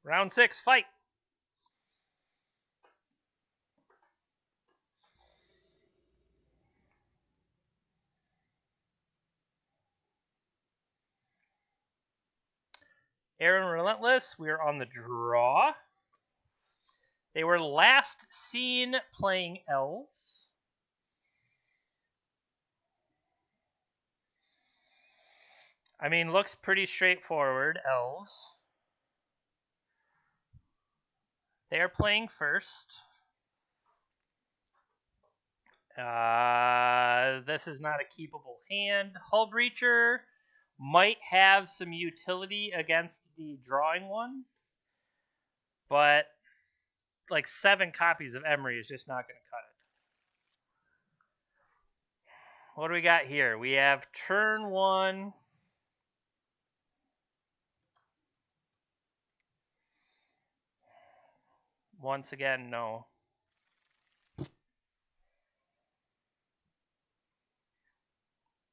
Round 6, fight. Aaron Relentless, we are on the draw. They were last seen playing elves. I mean, looks pretty straightforward, elves. They are playing first. This is not a keepable hand. Hull Breacher might have some utility against the drawing one, but like 7 copies of Emery is just not going to cut it. What do we got here? We have turn 1. Once again, no.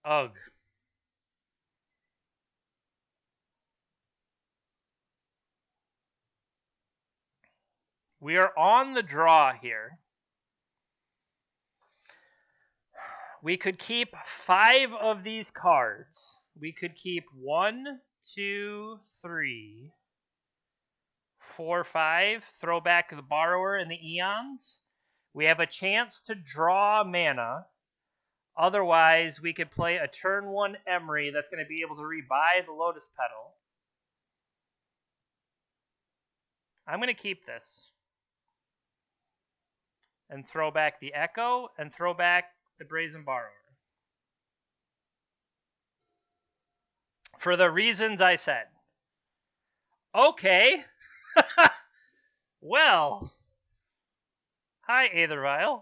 Ugh. We are on the draw here. We could keep 5 of these cards. We could keep 1, 2, 3, 4, 5. Throw back the Borrower and the Eons. We have a chance to draw mana. Otherwise, we could play a turn 1 Emery that's going to be able to rebuy the Lotus Petal. I'm going to keep this. And throw back the Echo and throw back the Brazen Borrower. For the reasons I said. Okay. Well. Hi, Aethervial.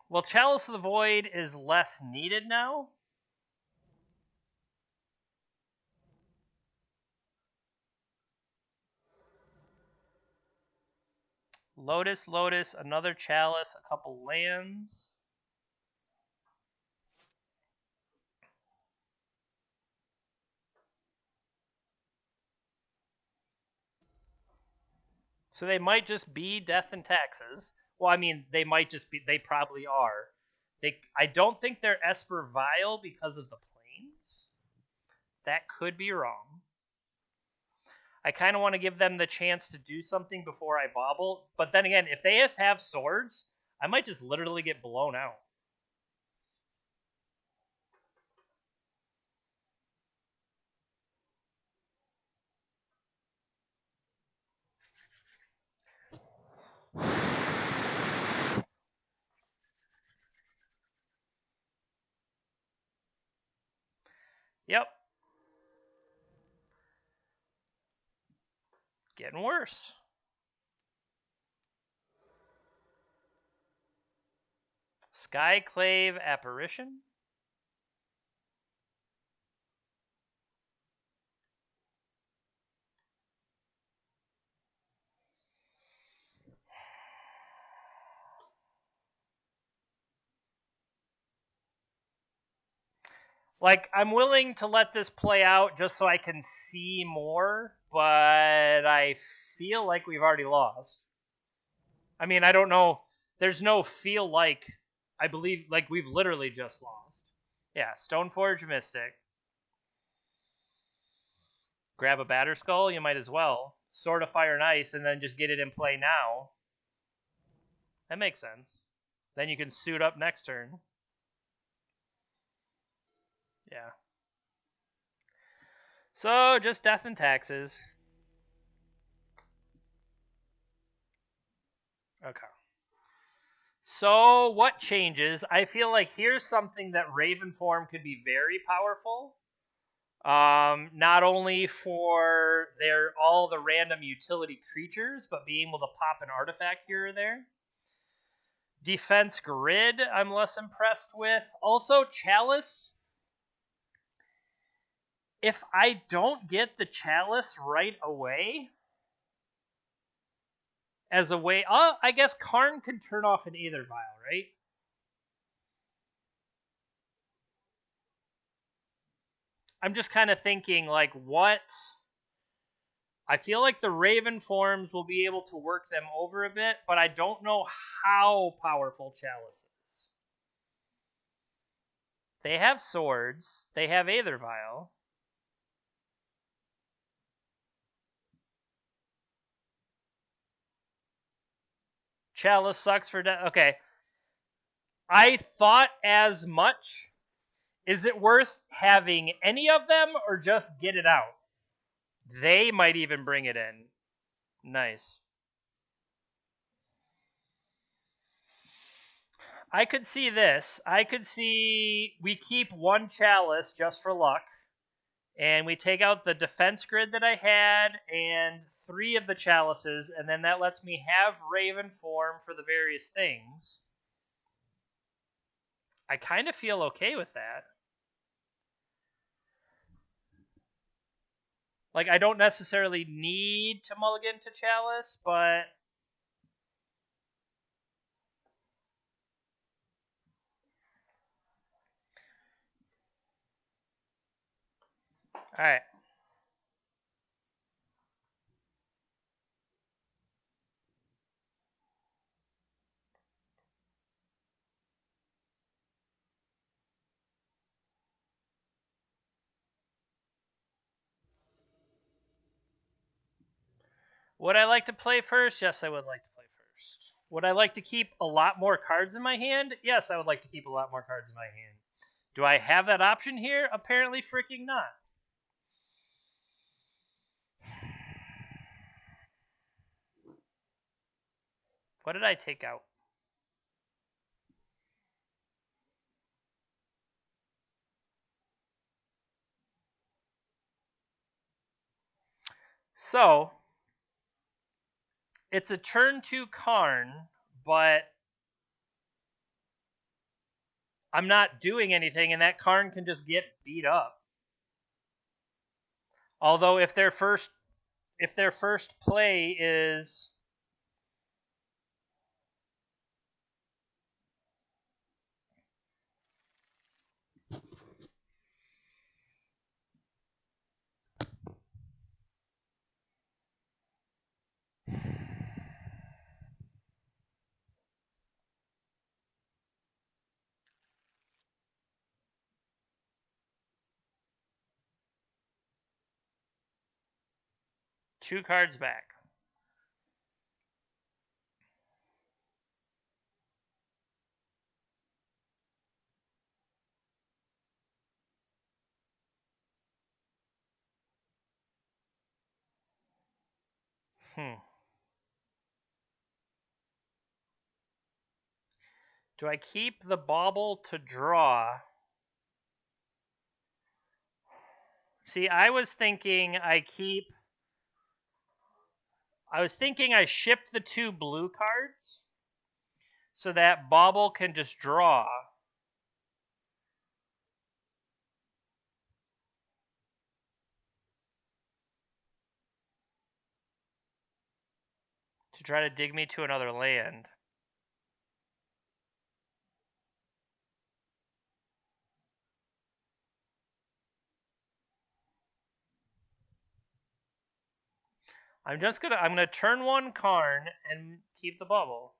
Well, Chalice of the Void is less needed now. Lotus, another Chalice, a couple lands. So they might just be Death and Taxes. Well, I mean, they might just be. They probably are. I don't think they're Esper Vial because of the planes. That could be wrong. I kind of want to give them the chance to do something before I bobble. But then again, if they just have swords, I might just literally get blown out. Yep. Getting worse. Skyclave Apparition. Like, I'm willing to let this play out just so I can see more, but I feel like we've already lost. I mean, I don't know. There's no feel like. I believe, like, we've literally just lost. Yeah, Stoneforge Mystic. Grab a Batterskull, you might as well. Sword of Fire and Ice, and then just get it in play now. That makes sense. Then you can suit up next turn. Yeah. So, just Death and Taxes. Okay. So, what changes? I feel like here's something that Raven Form could be very powerful. Not only for all the random utility creatures, but being able to pop an artifact here or there. Defense Grid, I'm less impressed with. Also, Chalice. If I don't get the Chalice right away, as a way, I guess Karn could turn off an Aether Vial, right? I'm just kind of thinking, like, what? I feel like the Raven forms will be able to work them over a bit, but I don't know how powerful Chalice is. They have swords. They have Aether Vial. Chalice sucks for death. Okay. I thought as much. Is it worth having any of them or just get it out? They might even bring it in. Nice. I could see this. I could see we keep one Chalice just for luck. And we take out the defense grid that I had and 3 of the Chalices. And then that lets me have Raven form for the various things. I kind of feel okay with that. Like, I don't necessarily need to mulligan to Chalice, but all right. Would I like to play first? Yes, I would like to play first. Would I like to keep a lot more cards in my hand? Yes, I would like to keep a lot more cards in my hand. Do I have that option here? Apparently freaking not. What did I take out? So, it's a turn 2 Karn, but I'm not doing anything, and that Karn can just get beat up. Although if their first play is two cards back. Do I keep the bauble to draw? See, I was thinking I ship the 2 blue cards so that bauble can just draw. To try to dig me to another land. I'm gonna turn 1 Karn and keep the bubble.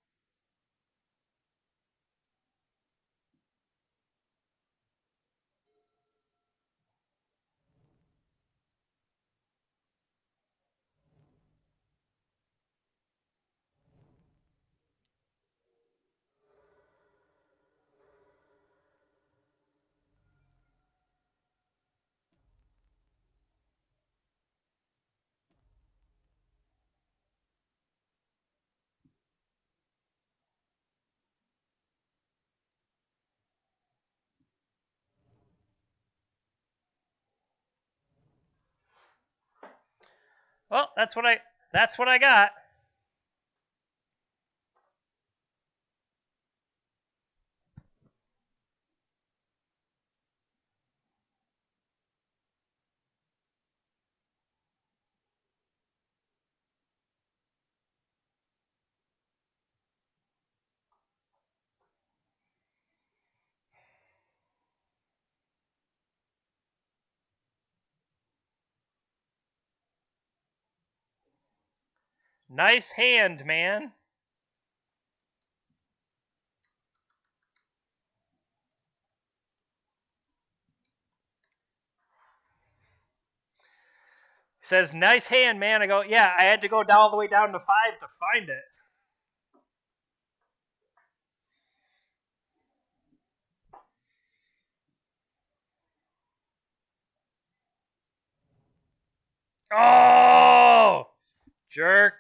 Well, that's what I got. Nice hand, man. Says, nice hand, man. I go, yeah, I had to go all the way down to 5 to find it. Oh! Jerk.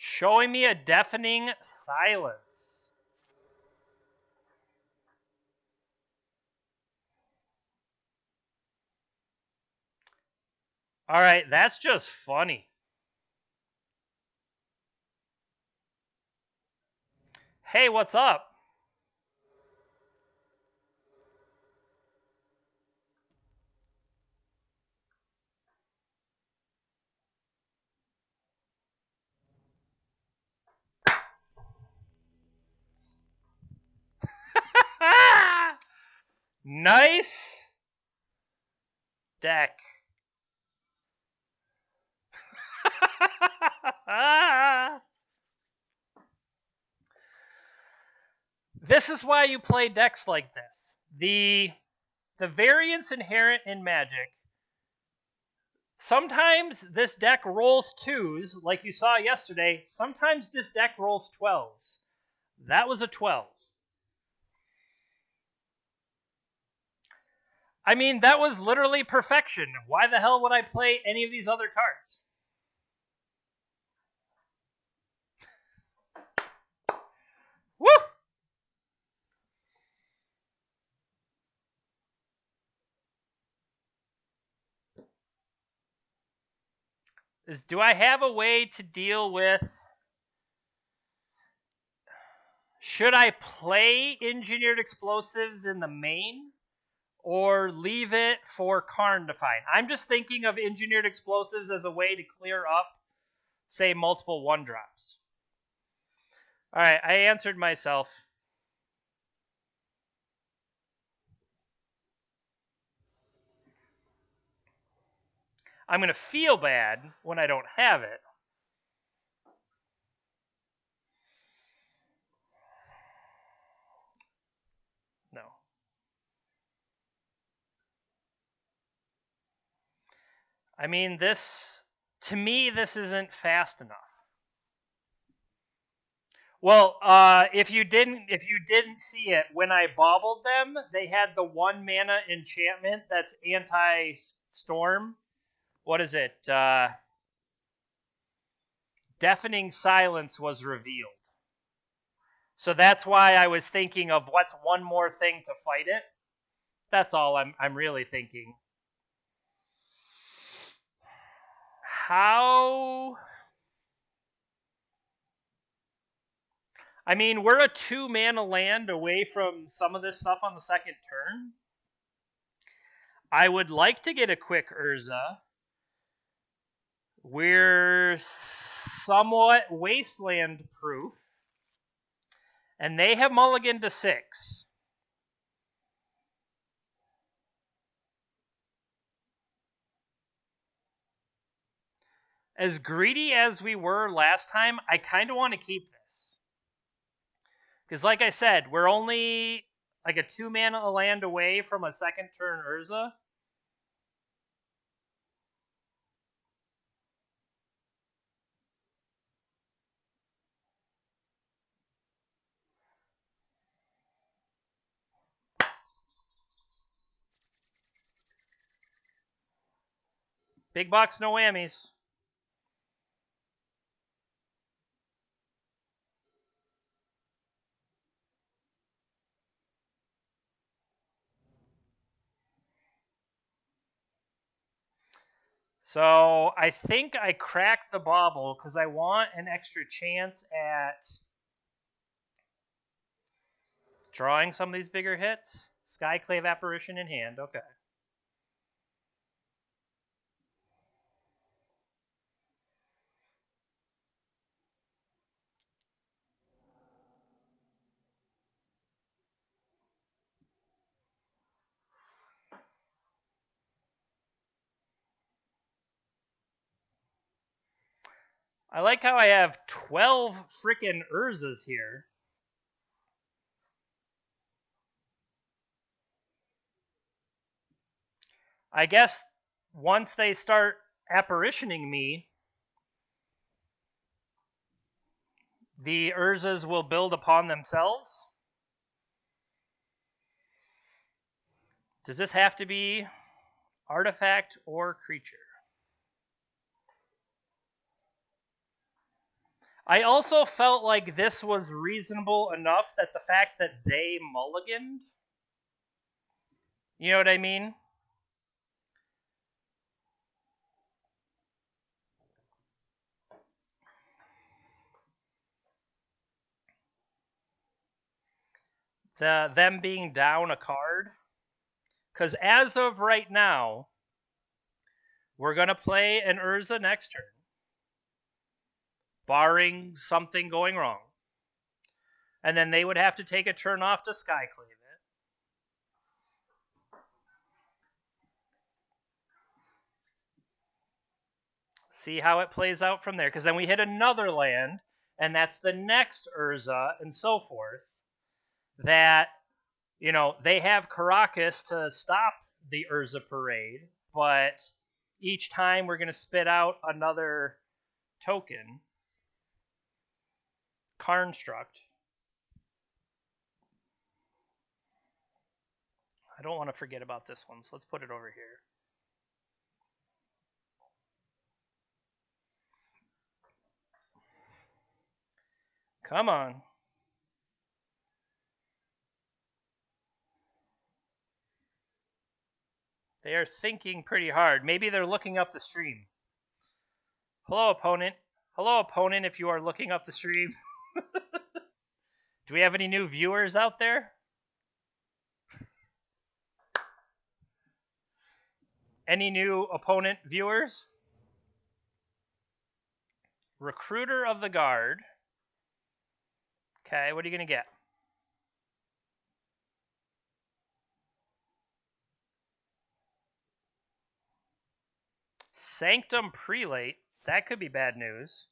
Showing me a deafening silence. All right, that's just funny. Hey, what's up? Nice deck. This is why you play decks like this. The variance inherent in Magic. Sometimes this deck rolls 2s, like you saw yesterday. Sometimes this deck rolls 12s. That was a 12. I mean, that was literally perfection. Why the hell would I play any of these other cards? Woo! Do I have a way to deal with... Should I play Engineered Explosives in the main? Or leave it for Karn to find? I'm just thinking of Engineered Explosives as a way to clear up, say, multiple 1-drops. Alright, I answered myself. I'm going to feel bad when I don't have it. No. I mean, this... To me, this isn't fast enough. Well, if you didn't see it, when I bobbled them, they had the 1 mana enchantment that's anti-storm. What is it? Deafening Silence was revealed. So that's why I was thinking of what's one more thing to fight it. That's all I'm really thinking. How... I mean, we're a 2-mana land away from some of this stuff on the second turn. I would like to get a quick Urza. We're somewhat wasteland proof. And they have mulligan to 6. As greedy as we were last time, I kind of want to keep this. Because like I said, we're only like a 2-mana land away from a second turn Urza. Big box, no whammies. So I think I cracked the bobble because I want an extra chance at drawing some of these bigger hits. Skyclave Apparition in hand, okay. I like how I have 12 freaking Urzas here. I guess once they start apparitioning me, the Urzas will build upon themselves. Does this have to be artifact or creature? I also felt like this was reasonable enough that the fact that they mulliganed, you know what I mean? Them being down a card. Because as of right now, we're going to play an Urza next turn, barring something going wrong. And then they would have to take a turn off to Skyclave it. See how it plays out from there. Because then we hit another land, and that's the next Urza, and so forth. That, you know, they have Karakas to stop the Urza parade, but each time we're going to spit out another token. Karnstruct. I don't want to forget about this one, so let's put it over here. Come on. They are thinking pretty hard. Maybe they're looking up the stream. Hello, opponent. Hello, opponent, if you are looking up the stream. Do we have any new viewers out there? Any new opponent viewers? Recruiter of the Guard. Okay, what are you going to get? Sanctum Prelate. That could be bad news.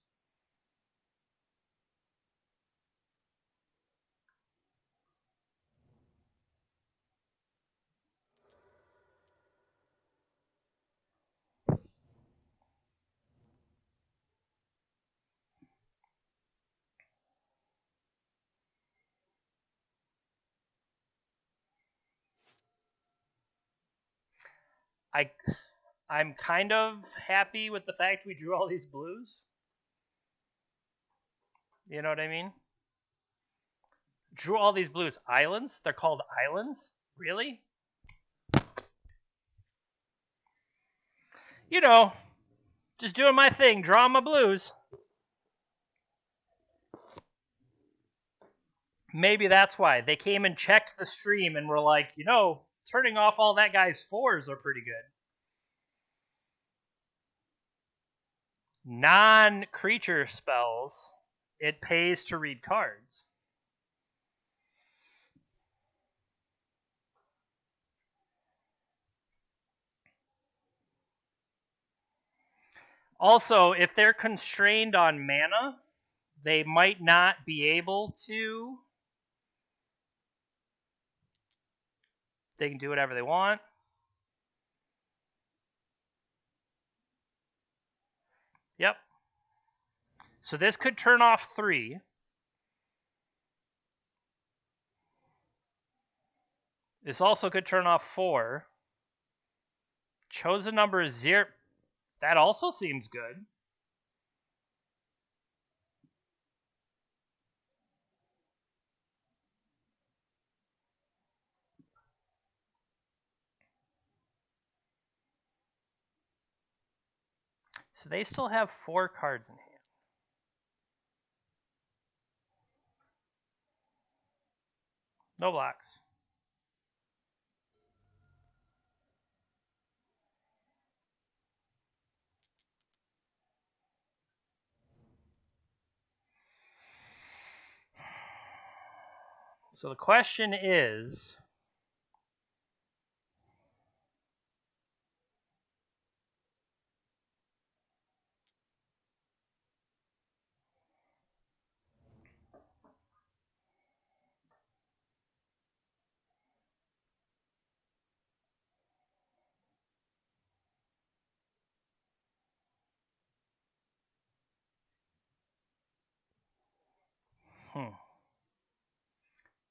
I'm kind of happy with the fact we drew all these blues. You know what I mean? Drew all these blues. Islands? They're called islands? Really? You know, just doing my thing, drawing my blues. Maybe that's why. They came and checked the stream and were like, you know, turning off all that guy's fours are pretty good. Non-creature spells, it pays to read cards. Also, if they're constrained on mana, they might not be able to. They can do whatever they want. Yep. So this could turn off 3. This also could turn off 4. Chosen number is 0. That also seems good. So they still have 4 cards in hand. No blocks. So the question is,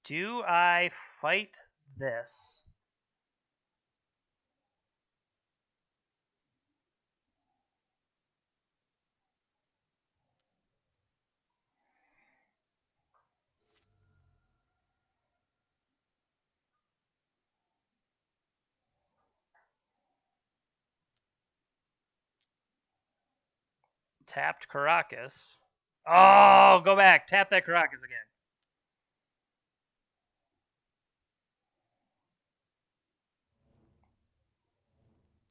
Do I fight this? Tapped Karakas. Oh, go back. Tap that Karakas again.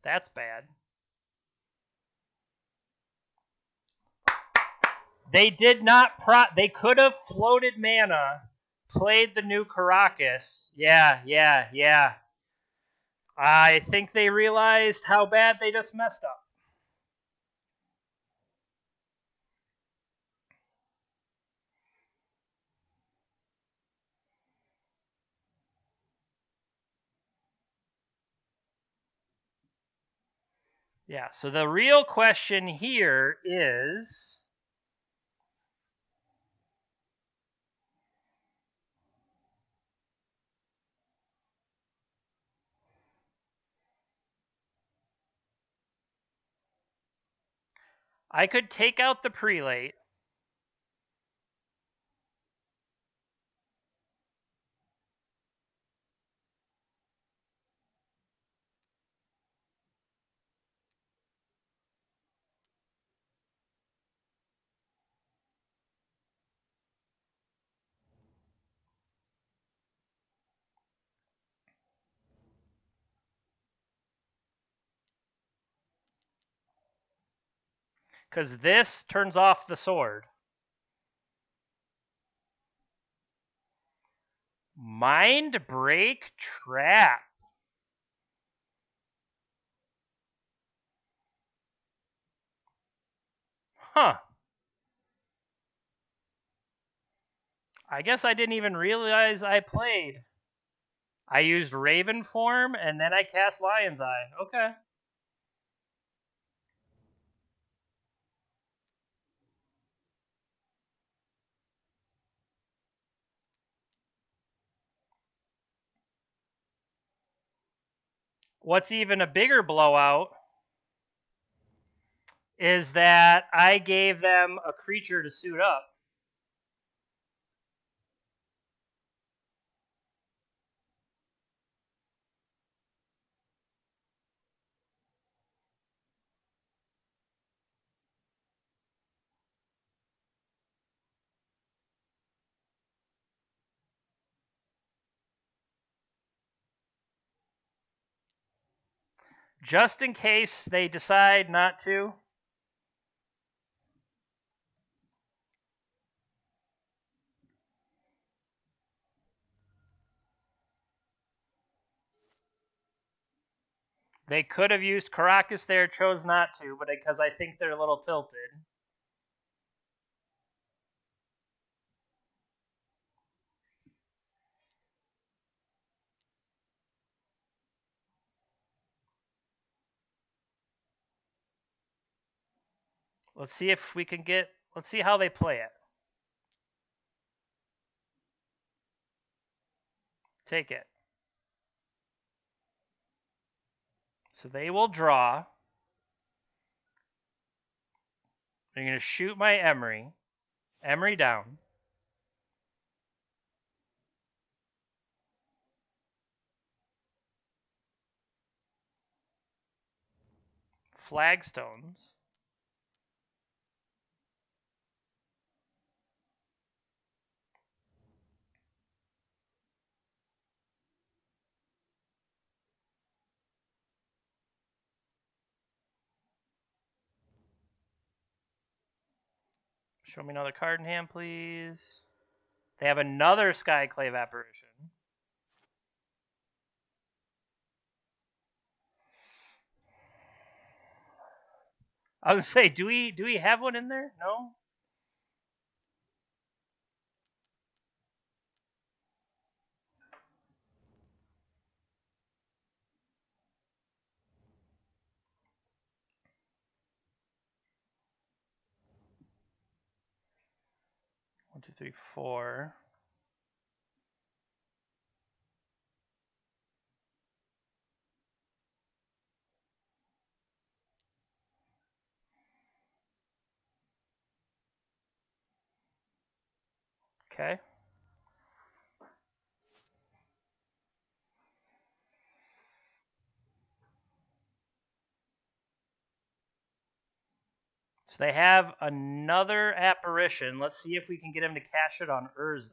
That's bad. They did not they could have floated mana, played the new Karakas. Yeah. I think they realized how bad they just messed up. Yeah, so the real question here is, I could take out the prelate. Because this turns off the sword. Mind Break Trap. Huh. I guess I didn't even realize I played. I used Raven Form, and then I cast Lion's Eye. Okay. What's even a bigger blowout is that I gave them a creature to suit up. Just in case they decide not to. They could have used Karakas there, chose not to, but because I think they're a little tilted. Let's see if we can get. Let's see how they play it. Take it. So they will draw. I'm going to shoot my Emery. Emery down. Flagstones. Show me another card in hand, please. They have another Skyclave Apparition. I was gonna say, do we have one in there? No. 1, 2, 3, 4. Okay. So they have another apparition. Let's see if we can get him to cash it on Urza.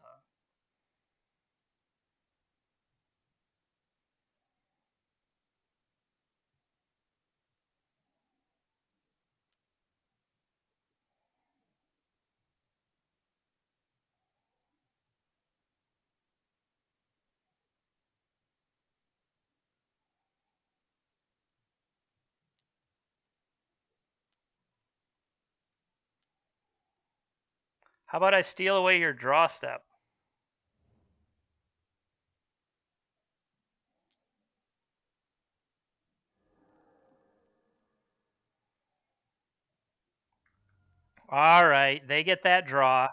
How about I steal away your draw step? All right, they get that draw.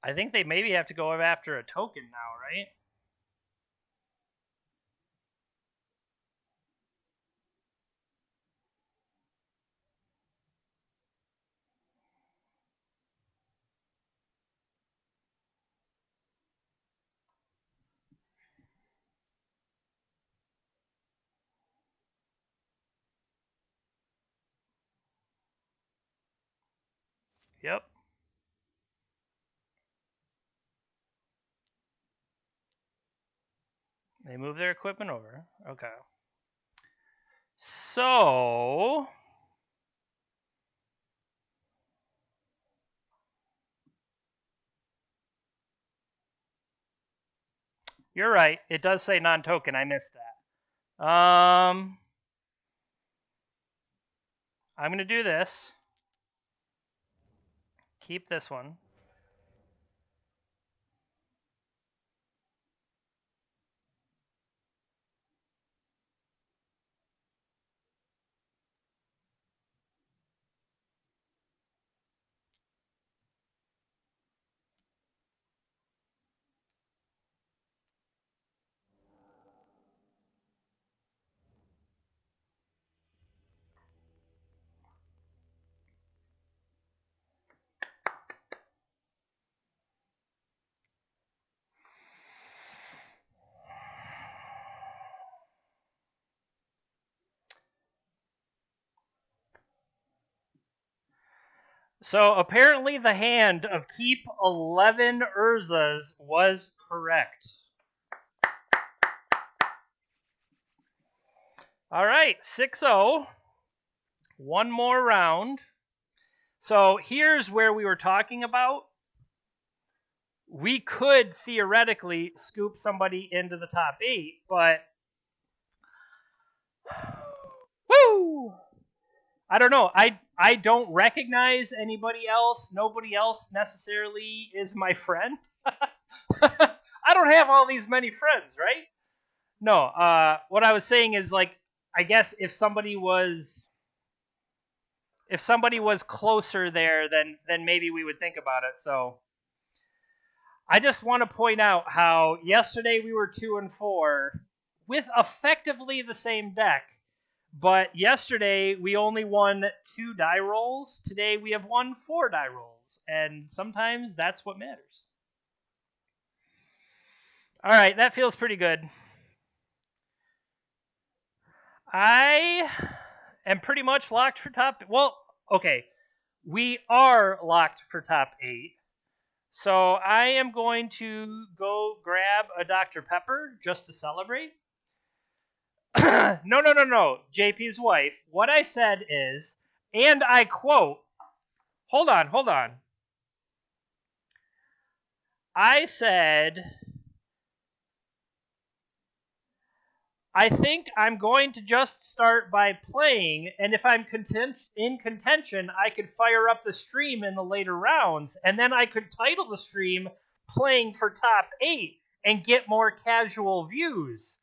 I think they maybe have to go after a token now, right? Yep. They move their equipment over. Okay. So you're right. It does say non-token. I missed that. I'm gonna do this. Keep this one. So apparently the hand of keep 11 Urzas was correct. All right, 6-0. One more round. So here's where we were talking about. We could theoretically scoop somebody into the top 8, but woo! I don't know. I don't recognize anybody else. Nobody else necessarily is my friend. I don't have all these many friends, right? No. What I was saying is like, I guess if somebody was closer there, then maybe we would think about it. So I just want to point out how yesterday we were 2-4 with effectively the same deck. But yesterday we only won 2 die rolls. Today we have won 4 die rolls. And sometimes that's what matters. All right, that feels pretty good. I am pretty much locked for top. Well, okay. We are locked for top 8. So I am going to go grab a Dr. Pepper just to celebrate. No. JP's wife. What I said is, and I quote, hold on. I said, I think I'm going to just start by playing, and if I'm in contention, I could fire up the stream in the later rounds, and then I could title the stream Playing for Top 8 and get more casual views.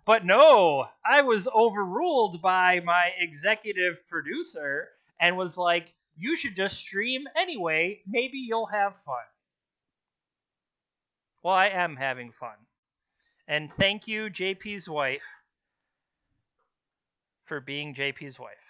But no, I was overruled by my executive producer and was like, you should just stream anyway. Maybe you'll have fun. Well, I am having fun. And thank you, JP's wife, for being JP's wife.